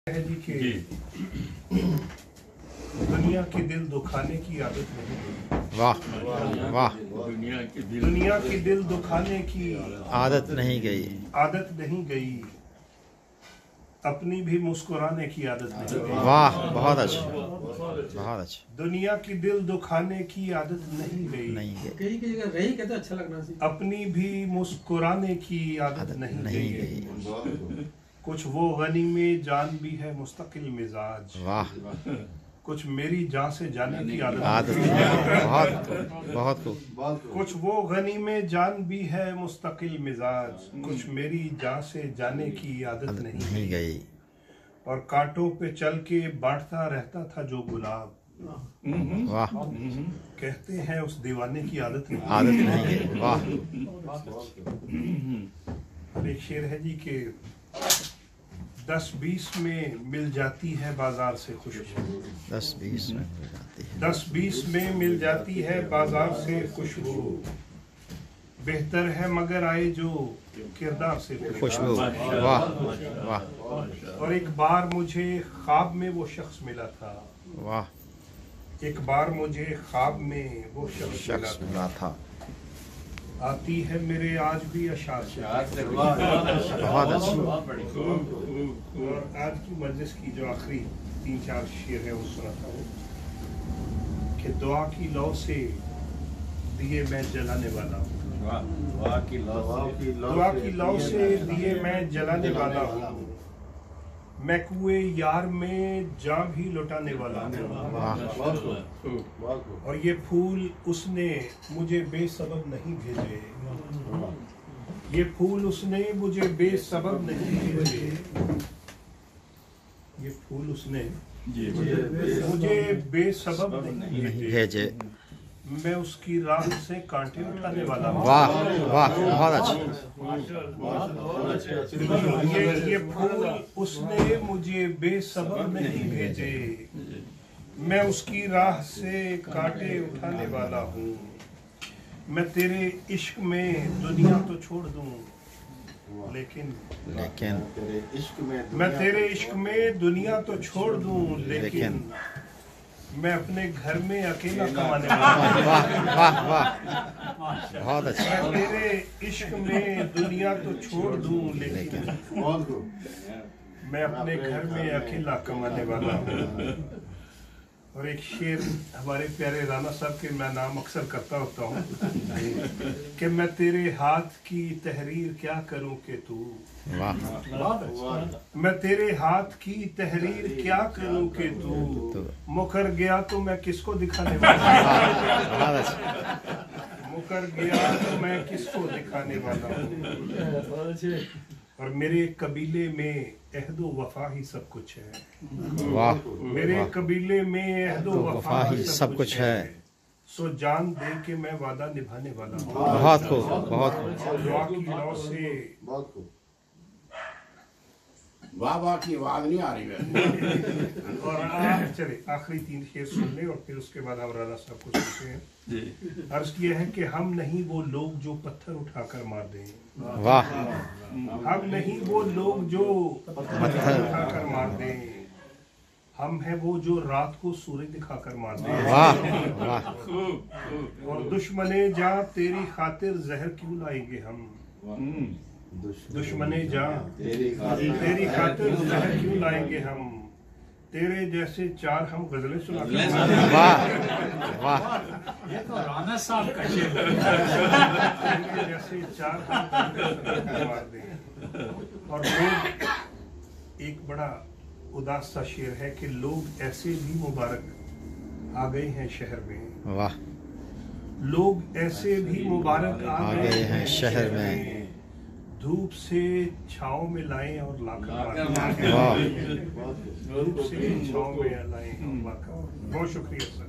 ہے جی کہ دنیا کے دل دکھانے کی عادت نہیں. واہ واہ. دنیا کے دل دکھانے کی عادت نہیں گئی. عادت نہیں گئی. اپنی بھی مسکرانے کی عادت نہیں گئی. واہ بہت اچھا بہت اچھا. دنیا کی دل دکھانے کی عادت نہیں گئی. نہیں گئی. کہیں کہیں جگہ رہی کہتے اچھا لگنا سی. اپنی بھی مسکرانے کی عادت نہیں گئی. کچھ وہ غنیمے جان بھی ہے مستقل مزاج. واہ. کچھ میری جان سے جانے کی عادت بہت بہت خوب. کچھ وہ غنیمے جان بھی ہے مستقل مزاج. کچھ میری جان سے جانے کی عادت نہیں گئی. اور کانٹوں پہ چل کے بانٹتا رہتا تھا جو گلاب. واہ. کہتے ہیں اس دیوانے کی عادت عادت نہیں گئی. واہ. اور ایک شعر ہے جی کہ 10-20 میں مل جاتی ہے بازار سے خوشبو. 10-20 میں مل جاتی ہے. 10-20 میں مل جاتی ہے بازار سے خوشبو. بہتر ہے مگر آئے جو کردار سے خوشبو. واہ واہ. اور ایک بار مجھے خواب میں وہ شخص ملا تھا. واہ. ایک بار مجھے خواب میں وہ شخص ملا تھا. آتی ہے میرے آج بھی اشعار سے. بہت اچھا. اور آج کی مجلس کی جو آخری 3-4 شعر ہے وہ سناتا ہوں کہ دعا کی لو سے دیے میں جلانے والا ہوں. دعا کی لو سے دیے میں جلانے والا ہوں. میں کوئے یار میں جان بھی لٹانے والا ہوں. اور یہ پھول اس نے مجھے بے سبب نہیں بھیجے. یہ پھول اس نے مجھے بے سبب نہیں بھیجے. یہ پھول اس نے مجھے بے سبب نہیں بھیجے. میں اس کی راہ سے کانٹے اٹھانے والا ہوں. واہ واہ. بہت اچھا. یہ پھول اس نے مجھے بے سبب نہیں بھیجے. میں اس کی راہ سے کانٹے اٹھانے والا ہوں. میں تیرے عشق میں دنیا تو چھوڑ دوں لیکن میں تیرے عشق میں دنیا تو چھوڑ دوں لیکن میں اپنے گھر میں اکیلا کمانے والا ہوں. واہ واہ. بہت اچھا. میں تیرے عشق میں دنیا تو چھوڑ دوں لیکن میں اپنے گھر میں اکیلا کمانے والا ہوں. اور ایک شعر ہمارے پیارے رانا صاحب کے میں نام اکثر کرتا ہوتا ہوں کہ میں تیرے ہاتھ کی تحریر کیا کروں کہ تو. میں تیرے ہاتھ کی تحریر کیا کروں کہ تو مکر گیا تو میں کس کو دکھانے والا ہوں. مکر گیا تو میں کس کو دکھانے والا ہوں. اور میرے قبیلے میں عہد و وفا ہی سب کچھ ہے. میرے قبیلے میں عہد و وفا ہی سب کچھ ہے. سو جان دے کے میں وعدہ نبھانے والا ہوں. بہت خوب بہت خوب. دعا کی لو سے بہت خوب. واہ واہ کی آواز نہیں آ رہی ہے. اور چلے آخری 3 شعر سن لیں اور پھر اس کے بعد ہم رانا صاحب کو سنتے ہیں. عرض کیا ہے کہ ہم نہیں وہ لوگ جو پتھر اٹھا کر مار دیں. واہ. ہم نہیں وہ لوگ جو پتھر اٹھا کر مار دیں. ہم ہیں وہ جو رات کو سورج دکھا کر مار دیں. واہ واہ. اور دشمنے جاں تیری خاطر زہر کیوں لائیں گے ہم. دشمنے جاں تیری خاطر زہر کیوں لائیں گے ہم. تیرے جیسے 4 ہم غزلیں سنا کر واہ واہ. یہ تو رانا صاحب کا شعر. تیرے جیسے 4 ہم غزلیں سنا کر مار دیں. اور لوگ ایک بڑا اداس سا شعر ہے کہ لوگ ایسے بھی مبارک آ گئے ہیں شہر میں. واہ. لوگ ایسے بھی مبارک آ گئے ہیں شہر میں. دھوپ سے چھاؤں میں لائیں اور لا کر دھوپ سے چھاؤں میں لائیں اور لا کر. بہت شکریہ سر.